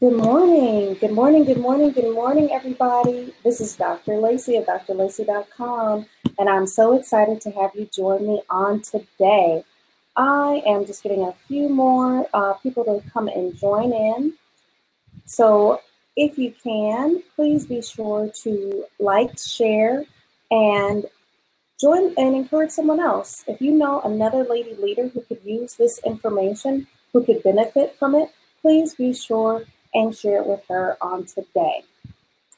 Good morning. Good morning. Good morning. Good morning, everybody. This is Dr. Lacey of drlacey.com, and I'm so excited to have you join me on today. I am just getting a few more people to come and join in. So if you can, please be sure to like, share, and join and encourage someone else. If you know another lady leader who could use this information, who could benefit from it, please be sure and share it with her on today.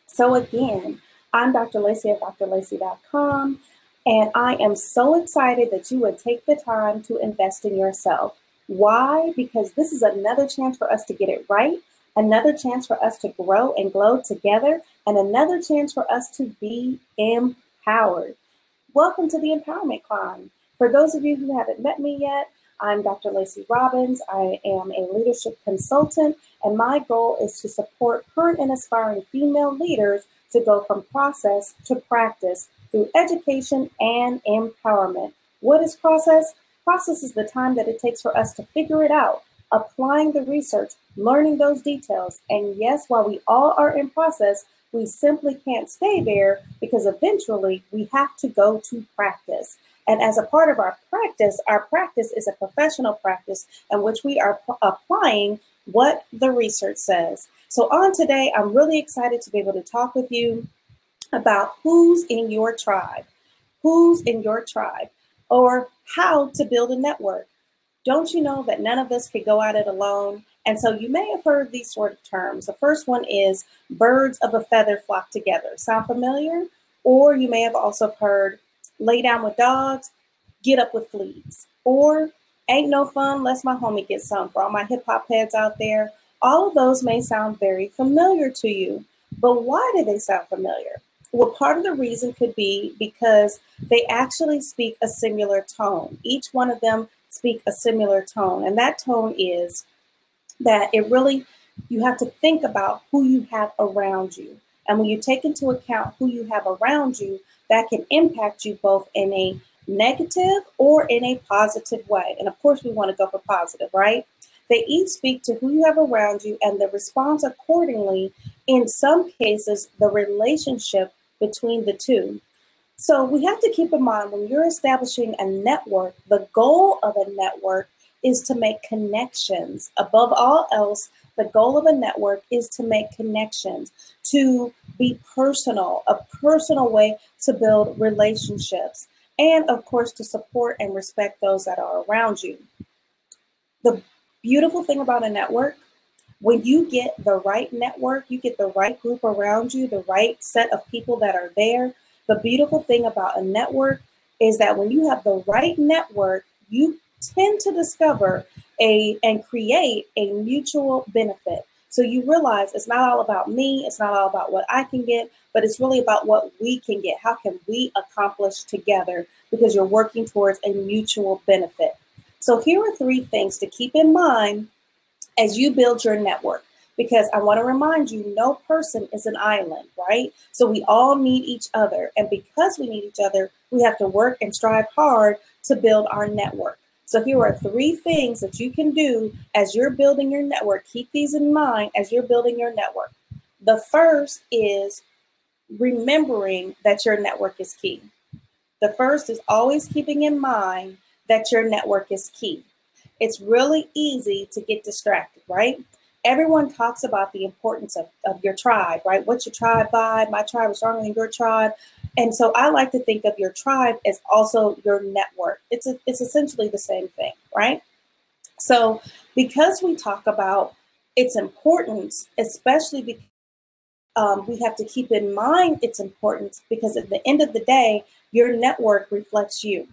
So again, I'm Dr. Lacey at drlacey.com, and I am so excited that you would take the time to invest in yourself. Why? Because this is another chance for us to get it right, another chance for us to grow and glow together, and another chance for us to be empowered. Welcome to the Empowerment Climb. For those of you who haven't met me yet, I'm Dr. Lacey Robbins. I am a leadership consultant, and my goal is to support current and aspiring female leaders to go from process to practice through education and empowerment. What is process? Process is the time that it takes for us to figure it out, applying the research, learning those details. And yes, while we all are in process, we simply can't stay there because eventually we have to go to practice. And as a part of our practice is a professional practice in which we are applying what the research says. So on today, I'm really excited to be able to talk with you about who's in your tribe, or how to build a network. Don't you know that none of us could go at it alone? And so you may have heard these sort of terms. The first one is birds of a feather flock together. Sound familiar? Or you may have also heard lay down with dogs, get up with fleas. Or ain't no fun unless my homie gets some. For all my hip hop heads out there, all of those may sound very familiar to you. But why do they sound familiar? Well, part of the reason could be because they actually speak a similar tone. Each one of them speak a similar tone. And that tone is that you have to think about who you have around you. And when you take into account who you have around you, that can impact you both in a negative or in a positive way. And of course, we want to go for positive, right? They each speak to who you have around you and the response accordingly, in some cases, the relationship between the two. So we have to keep in mind when you're establishing a network, the goal of a network is to make connections. Above all else, the goal of a network is to make connections, to be personal, a personal way to build relationships, and of course, to support and respect those that are around you. The beautiful thing about a network, when you get the right network, you get the right group around you, the right set of people that are there. The beautiful thing about a network is that when you have the right network, you tend to discover and create a mutual benefit. So you realize it's not all about me, it's not all about what I can get, but it's really about what we can get. How can we accomplish together? Because you're working towards a mutual benefit. So here are 3 things to keep in mind as you build your network, because I want to remind you, no person is an island, right? So we all need each other. And because we need each other, we have to work and strive hard to build our network. So here are 3 things that you can do as you're building your network. Keep these in mind as you're building your network. The first is remembering that your network is key. The first is always keeping in mind that your network is key. It's really easy to get distracted, right? Everyone talks about the importance of your tribe, right? What's your tribe vibe? My tribe is stronger than your tribe. And so I like to think of your tribe as also your network. It's essentially the same thing, right? So because we talk about its importance, especially because we have to keep in mind its importance, because at the end of the day, your network reflects you.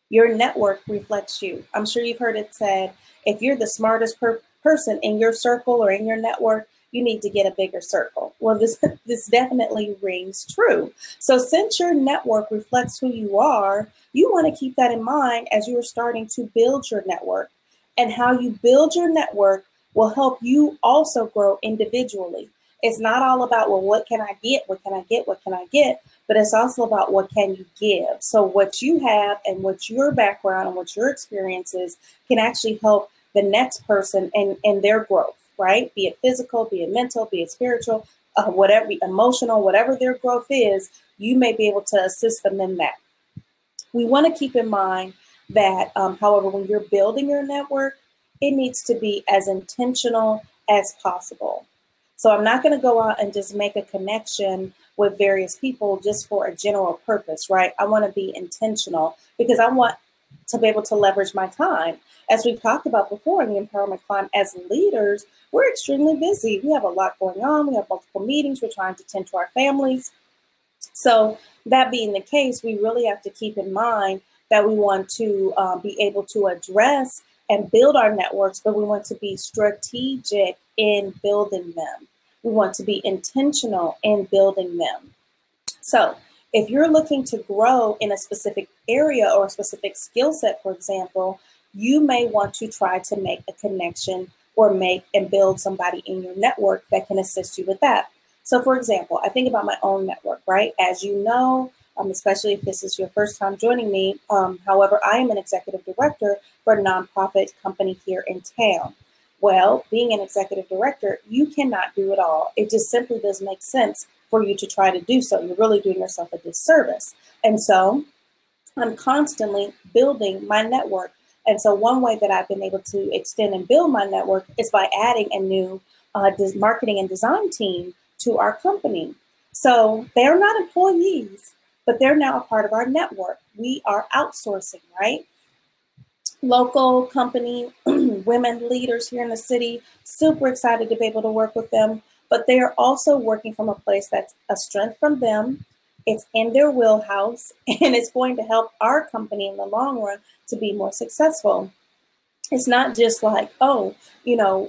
Your network reflects you. I'm sure you've heard it said, if you're the smartest person in your circle or in your network, you need to get a bigger circle. Well, this definitely rings true. So since your network reflects who you are, you want to keep that in mind as you are starting to build your network. And how you build your network will help you also grow individually. It's not all about, well, what can I get? What can I get? What can I get? But it's also about what can you give. So what you have and what your background and what your experiences can actually help the next person and their growth. right? Be it physical, be it mental, be it spiritual, whatever, emotional, whatever their growth is, you may be able to assist them in that. We want to keep in mind that, however, when you're building your network, it needs to be as intentional as possible. So I'm not going to go out and just make a connection with various people just for a general purpose, right? I want to be intentional because I want to be able to leverage my time. As we've talked about before in the Empowerment Climb, as leaders, we're extremely busy. We have a lot going on. We have multiple meetings. We're trying to tend to our families. So that being the case, we really have to keep in mind that we want to be able to address and build our networks, but we want to be strategic in building them. We want to be intentional in building them. So if you're looking to grow in a specific area or a specific skill set, for example, you may want to try to make a connection or make and build somebody in your network that can assist you with that. So for example, I think about my own network, right? As you know, especially if this is your first time joining me, however, I am an executive director for a nonprofit company here in town. Well, being an executive director, you cannot do it all. It just simply doesn't make sense for you to try to do so. You're really doing yourself a disservice. And so I'm constantly building my network. And so one way that I've been able to extend and build my network is by adding a new marketing and design team to our company. So they're not employees, but they're now a part of our network. We are outsourcing, right? Local company, women leaders here in the city, super excited to be able to work with them, but they are also working from a place that's a strength from them. It's in their wheelhouse, and it's going to help our company in the long run to be more successful. It's not just like, oh,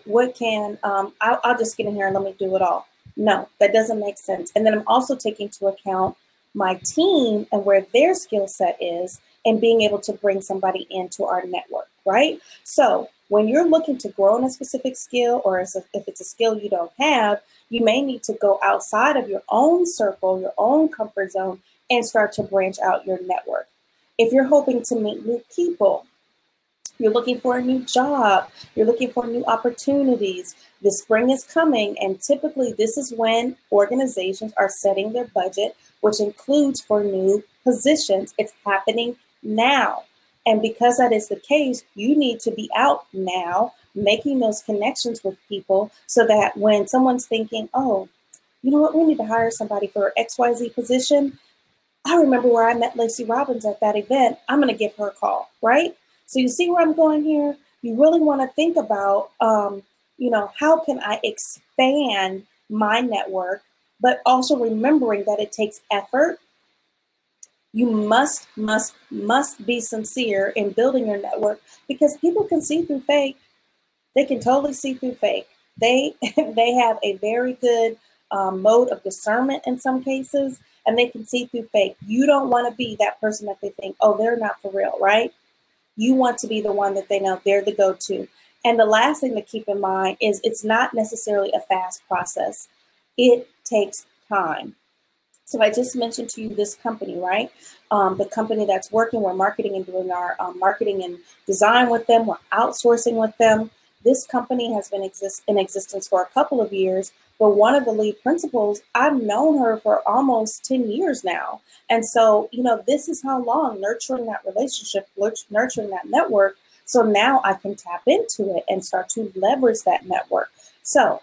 what can, I'll just get in here and let me do it all. No, that doesn't make sense. And then I'm also taking into account my team and where their skill set is and being able to bring somebody into our network, right? So when you're looking to grow in a specific skill, or if it's a skill you don't have, you may need to go outside of your own circle, your own comfort zone, and start to branch out your network. If you're hoping to meet new people, you're looking for a new job, you're looking for new opportunities, the spring is coming, and typically this is when organizations are setting their budget, which includes for new positions. It's happening now. And because that is the case, you need to be out now making those connections with people so that when someone's thinking, oh, you know what, we need to hire somebody for XYZ position. I remember where I met Lacey Robbins at that event. I'm going to give her a call, right? So you see where I'm going here? You really want to think about, how can I expand my network, but also remembering that it takes effort. You must be sincere in building your network because people can see through fake. They can totally see through fake. They have a very good mode of discernment in some cases, and they can see through fake. You don't want to be that person that they think, oh, they're not for real, right? You want to be the one that they know they're the go-to. And the last thing to keep in mind is it's not necessarily a fast process. It takes time. So I just mentioned to you this company, right? The company that's working, we're marketing and doing our marketing and design with them. We're outsourcing with them. This company has been in existence for a couple of years, but one of the lead principals, I've known her for almost 10 years now. And so, this is how long nurturing that relationship, nurturing that network. So now I can tap into it and start to leverage that network. So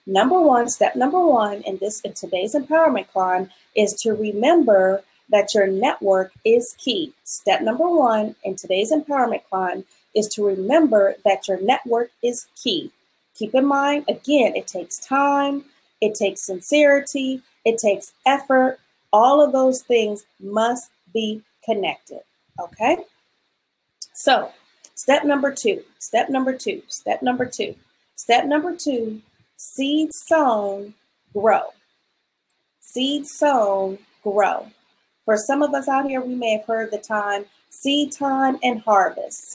step number one in today's empowerment climb is to remember that your network is key. Step number one in today's empowerment climb is to remember that your network is key. Keep in mind, again, it takes time, it takes sincerity, it takes effort. All of those things must be connected, okay? So step number two, seed sown, grow. Seed sown, grow. For some of us out here, we may have heard the time seed time and harvest,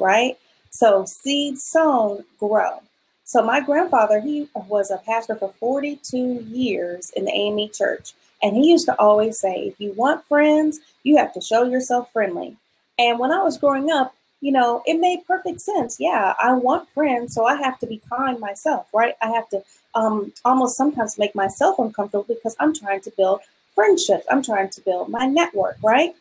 right? So seed sown, grow. So my grandfather, he was a pastor for 42 years in the AME church. And he used to always say, if you want friends, you have to show yourself friendly. And when I was growing up, it made perfect sense. Yeah, I want friends, so I have to be kind myself, right? I have to almost sometimes make myself uncomfortable because I'm trying to build friendships. I'm trying to build my network, right?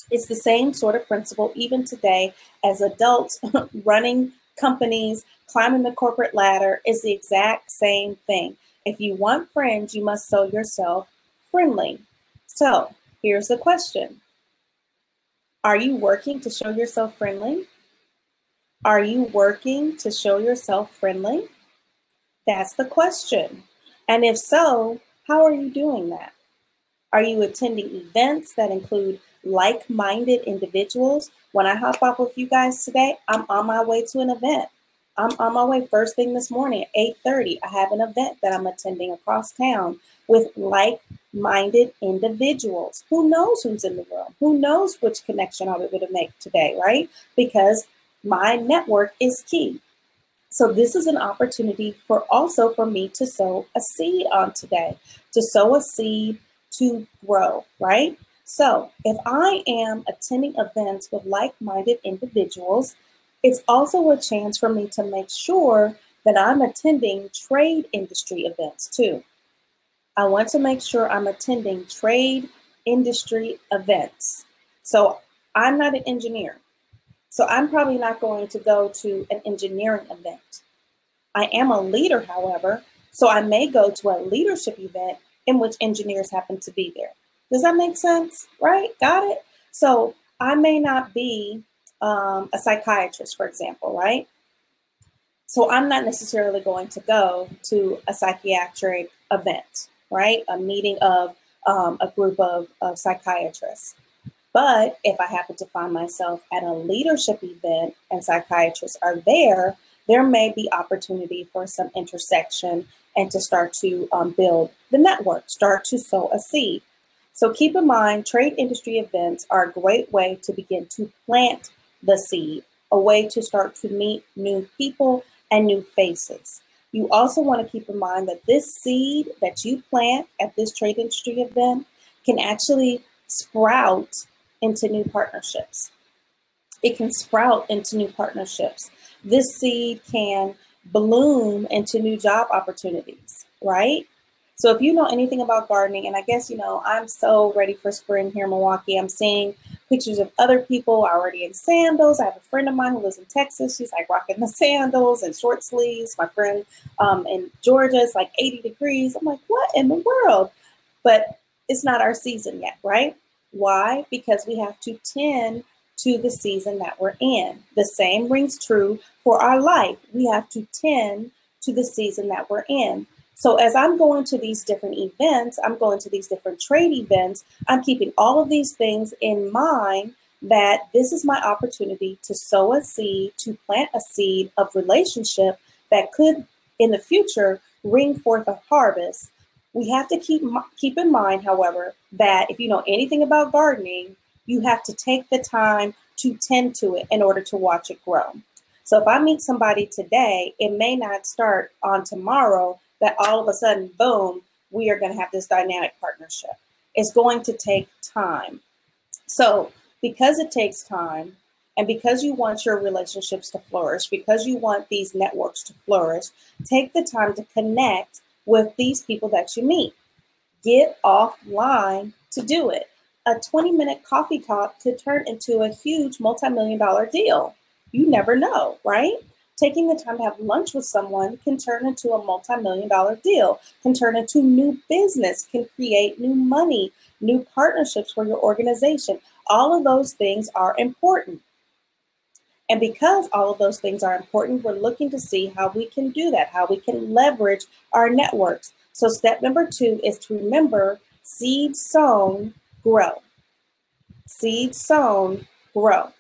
It's the same sort of principle even today as adults running companies, climbing the corporate ladder is the exact same thing. If you want friends, you must show yourself friendly. So here's the question. Are you working to show yourself friendly? Are you working to show yourself friendly? That's the question. And if so, how are you doing that? Are you attending events that include like-minded individuals? When I hop up with you guys today, I'm on my way to an event. I'm on my way first thing this morning at 8:30. I have an event that I'm attending across town with like-minded individuals. Who knows who's in the room? Who knows which connection I'll be able to make today, right? Because my network is key. So this is an opportunity for me to sow a seed on today, to sow a seed to grow, right? So if I am attending events with like-minded individuals, it's also a chance for me to make sure that I'm attending trade industry events too. I want to make sure I'm attending trade industry events. So I'm not an engineer. So I'm probably not going to go to an engineering event. I am a leader, however, so I may go to a leadership event in which engineers happen to be there. Does that make sense? Right? Got it? So I may not be a psychiatrist, for example, right? So I'm not necessarily going to go to a psychiatric event, right? A meeting of a group of psychiatrists. But if I happen to find myself at a leadership event and psychiatrists are there, there may be opportunity for some intersection and to start to build the network, start to sow a seed. So keep in mind, trade industry events are a great way to begin to plant the seed, a way to start to meet new people and new faces. You also want to keep in mind that this seed that you plant at this trade industry event can actually sprout into new partnerships. It can sprout into new partnerships. This seed can bloom into new job opportunities, right? So if you know anything about gardening, and I guess, I'm so ready for spring here in Milwaukee. I'm seeing pictures of other people already in sandals. I have a friend of mine who lives in Texas. She's like rocking the sandals and short sleeves. My friend in Georgia, it's like 80 degrees. I'm like, what in the world? But it's not our season yet, right? Why? Because we have to tend to the season that we're in. The same rings true for our life. We have to tend to the season that we're in. So as I'm going to these different events, I'm going to these different trade events, I'm keeping all of these things in mind that this is my opportunity to sow a seed, to plant a seed of relationship that could in the future bring forth a harvest. We have to keep in mind, however, that if you know anything about gardening, you have to take the time to tend to it in order to watch it grow. So if I meet somebody today, it may not start on tomorrow that all of a sudden, boom, we are going to have this dynamic partnership. It's going to take time. So because it takes time, and because you want your relationships to flourish, because you want these networks to flourish, take the time to connect with these people that you meet. Get offline to do it. A 20-minute coffee talk could turn into a huge multi-million-dollar deal. You never know, right? Taking the time to have lunch with someone can turn into a multi-million-dollar deal, can turn into new business, can create new money, new partnerships for your organization. All of those things are important. And because all of those things are important, we're looking to see how we can do that, how we can leverage our networks. So step number 2 is to remember seed sown, grow. Seed sown, grow.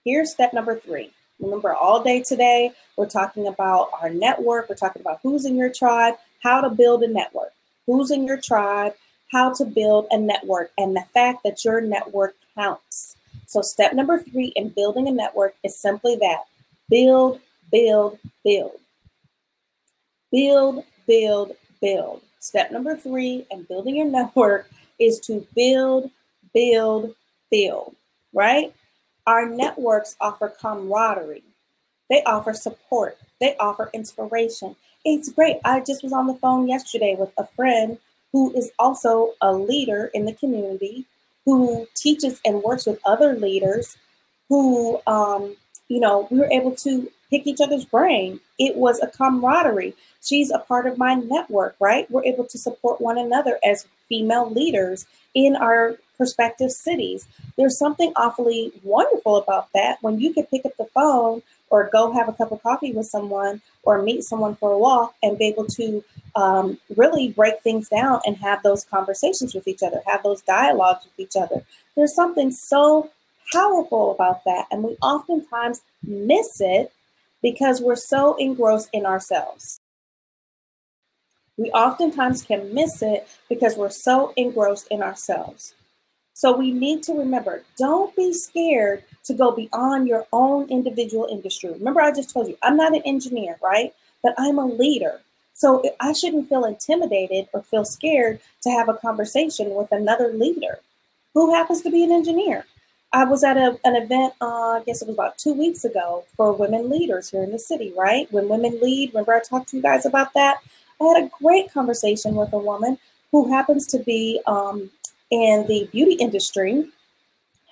Here's step number 3. Remember, all day today, we're talking about our network. We're talking about who's in your tribe, how to build a network. Who's in your tribe, how to build a network, and the fact that your network counts. So step number 3 in building a network is simply that. Build, build, build. Build, build, build. Step number 3 in building your network is to build, build, build, right? Our networks offer camaraderie. They offer support. They offer inspiration. It's great. I just was on the phone yesterday with a friend who is also a leader in the community, who teaches and works with other leaders, who, we were able to pick each other's brain. It was a camaraderie. She's a part of my network, right? We're able to support one another as female leaders in our prospective cities. There's something awfully wonderful about that when you can pick up the phone or go have a cup of coffee with someone or meet someone for a walk and be able to really break things down and have those conversations with each other, have those dialogues with each other. There's something so powerful about that. And we oftentimes miss it because we're so engrossed in ourselves. We oftentimes can miss it because we're so engrossed in ourselves. So we need to remember, don't be scared to go beyond your own individual industry. Remember, I just told you, I'm not an engineer, right? But I'm a leader. So I shouldn't feel intimidated or feel scared to have a conversation with another leader who happens to be an engineer. I was at an event, I guess it was about 2 weeks ago, for women leaders here in the city, right? When women lead, remember I talked to you guys about that? I had a great conversation with a woman who happens to be in the beauty industry.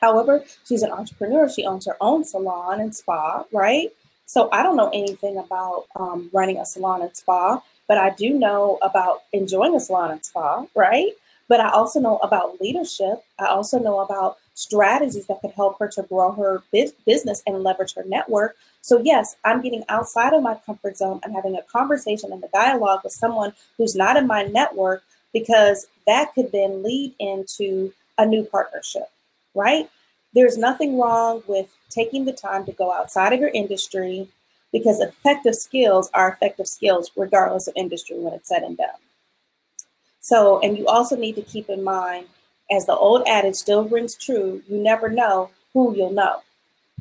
However, she's an entrepreneur. She owns her own salon and spa, right? So I don't know anything about running a salon and spa, but I do know about enjoying a salon and spa, right? But I also know about leadership. I also know about strategies that could help her to grow her business and leverage her network. So yes, I'm getting outside of my comfort zone and having a conversation and a dialogue with someone who's not in my network, because that could then lead into a new partnership, right? There's nothing wrong with taking the time to go outside of your industry, because effective skills are effective skills regardless of industry when it's said and done. So, and you also need to keep in mind, as the old adage still rings true, you never know who you'll know.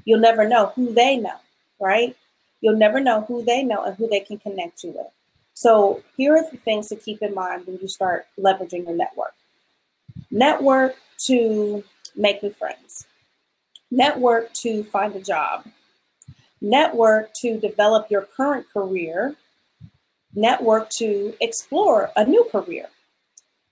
You'll never know who they know, right? You'll never know who they know and who they can connect you with. So here are the things to keep in mind when you start leveraging your network. Network to make new friends. Network to find a job. Network to develop your current career. Network to explore a new career.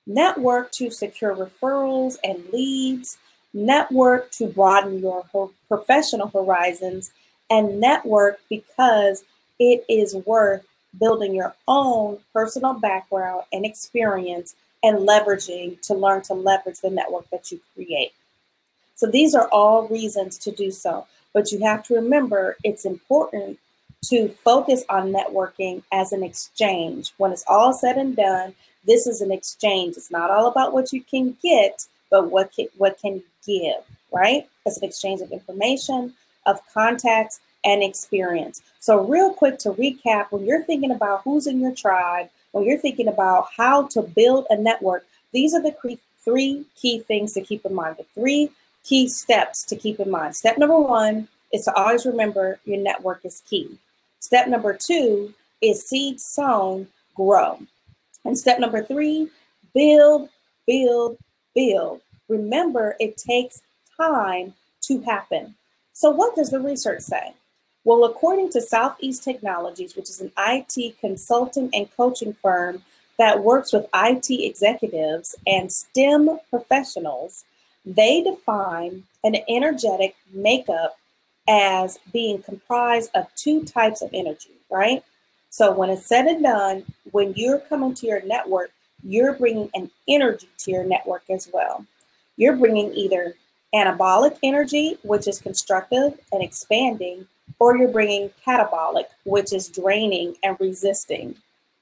Network to secure referrals and leads. Network to broaden your professional horizons. And network because it is worth building your own personal background and experience and leveraging to learn to leverage the network that you create. So these are all reasons to do so. But you have to remember, it's important to focus on networking as an exchange. When it's all said and done, this is an exchange. It's not all about what you can get, but what can you give, right? It's an exchange of information, of contacts, and experience. So real quick to recap, when you're thinking about who's in your tribe, when you're thinking about how to build a network, these are the three key things to keep in mind, the three key steps to keep in mind. Step number one is to always remember your network is key. Step number two is seed sown, grow. And step number three, build, build, build. Remember, it takes time to happen. So what does the research say? Well, according to Southeast Technologies, which is an IT consulting and coaching firm that works with IT executives and STEM professionals, they define an energetic makeup as being comprised of two types of energy, right? So when it's said and done, when you're coming to your network, you're bringing an energy to your network as well. You're bringing either anabolic energy, which is constructive and expanding, or you're bringing catabolic, which is draining and resisting.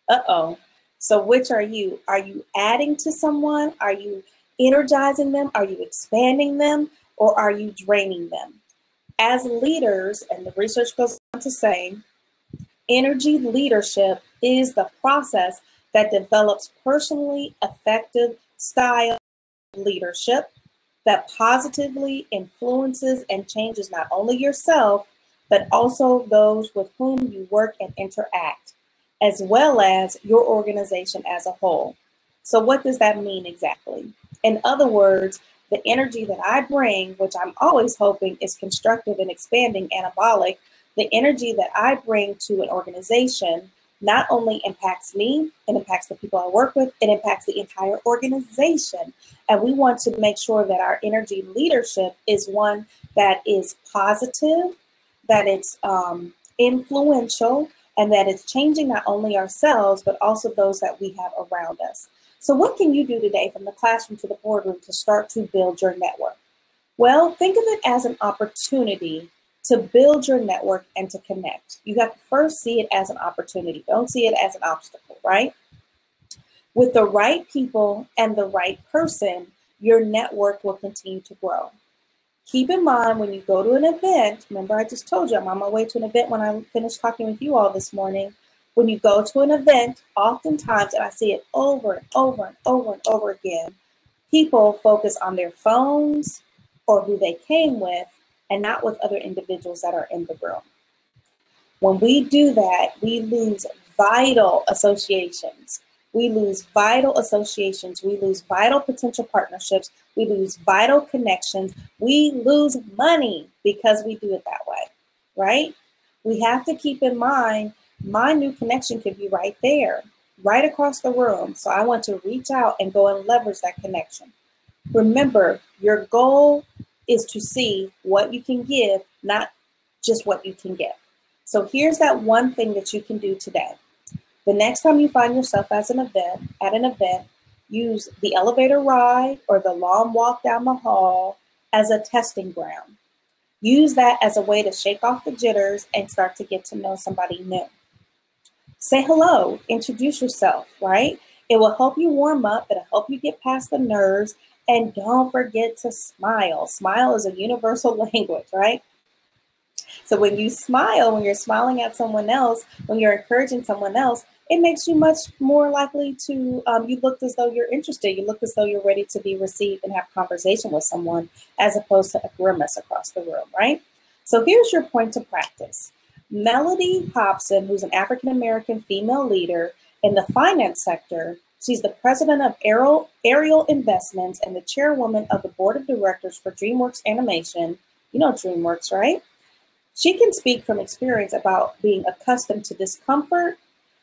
Uh-oh. So which are you? Are you adding to someone? Are you energizing them? Are you expanding them? Or are you draining them? As leaders, and the research goes on to say, energy leadership is the process that develops personally effective style leadership that positively influences and changes not only yourself, but also those with whom you work and interact, as well as your organization as a whole. So what does that mean exactly? In other words, The energy that I bring, which I'm always hoping is constructive and expanding, anabolic, the energy that I bring to an organization not only impacts me, it impacts the people I work with, it impacts the entire organization. And we want to make sure that our energy leadership is one that is positive, that it's influential, and that it's changing not only ourselves, but also those that we have around us. So what can you do today from the classroom to the boardroom to start to build your network? Well, think of it as an opportunity to build your network and to connect. You have to first see it as an opportunity. Don't see it as an obstacle, right? With the right people and the right person, your network will continue to grow. Keep in mind when you go to an event, remember I just told you I'm on my way to an event when I finished talking with you all this morning. When you go to an event, oftentimes, and I see it over and over and over and over again, people focus on their phones or who they came with and not with other individuals that are in the room. When we do that, we lose vital associations. We lose vital associations. We lose vital potential partnerships. We lose vital connections. We lose money because we do it that way, right? We have to keep in mind, my new connection could be right there, right across the room. So I want to reach out and go and leverage that connection. Remember, your goal is to see what you can give, not just what you can get. So here's that one thing that you can do today. The next time you find yourself at an event, use the elevator ride or the long walk down the hall as a testing ground. Use that as a way to shake off the jitters and start to get to know somebody new. Say hello, introduce yourself, right? It will help you warm up, it'll help you get past the nerves, and don't forget to smile. Smile is a universal language, right? So when you smile, when you're smiling at someone else, when you're encouraging someone else, it makes you much more likely to, you look as though you're interested. You look as though you're ready to be received and have conversation with someone as opposed to a grimace across the room, right? So here's your point to practice. Melody Hobson, who's an African-American female leader in the finance sector, she's the president of Ariel Investments and the chairwoman of the board of directors for DreamWorks Animation. You know DreamWorks, right? She can speak from experience about being accustomed to discomfort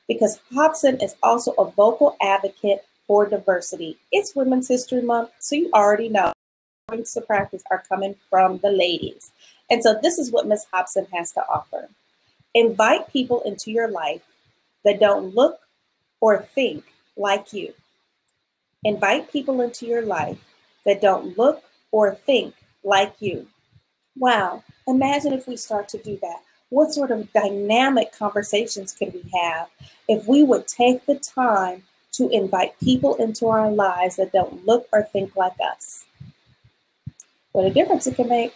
because Hobson is also a vocal advocate for diversity. It's Women's History Month, so you already know points to practice are coming from the ladies. And so this is what Ms. Hobson has to offer. Invite people into your life that don't look or think like you. Invite people into your life that don't look or think like you. Wow, imagine if we start to do that. What sort of dynamic conversations could we have if we would take the time to invite people into our lives that don't look or think like us? What a difference it can make.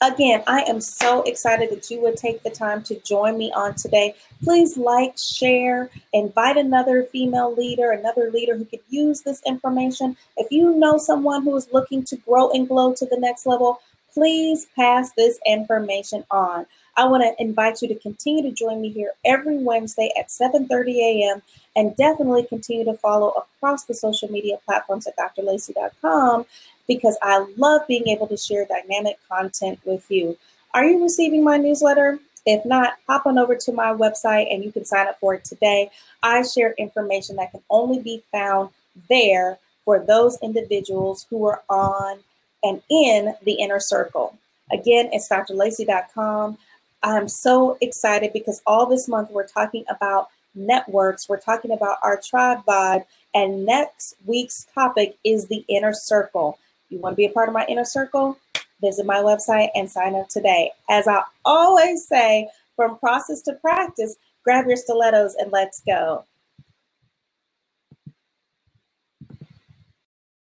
Again, I am so excited that you would take the time to join me on today. Please like, share, invite another female leader, another leader who could use this information. If you know someone who is looking to grow and glow to the next level, please pass this information on. I want to invite you to continue to join me here every Wednesday at 7:30 a.m. and definitely continue to follow across the social media platforms at drlacey.com because I love being able to share dynamic content with you. Are you receiving my newsletter? If not, hop on over to my website and you can sign up for it today. I share information that can only be found there for those individuals who are on and in the inner circle. Again, it's drlacey.com. I'm so excited because all this month we're talking about networks, we're talking about our tribe vibe, and next week's topic is the inner circle. You want to be a part of my inner circle? Visit my website and sign up today. As I always say, from process to practice, grab your stilettos and let's go.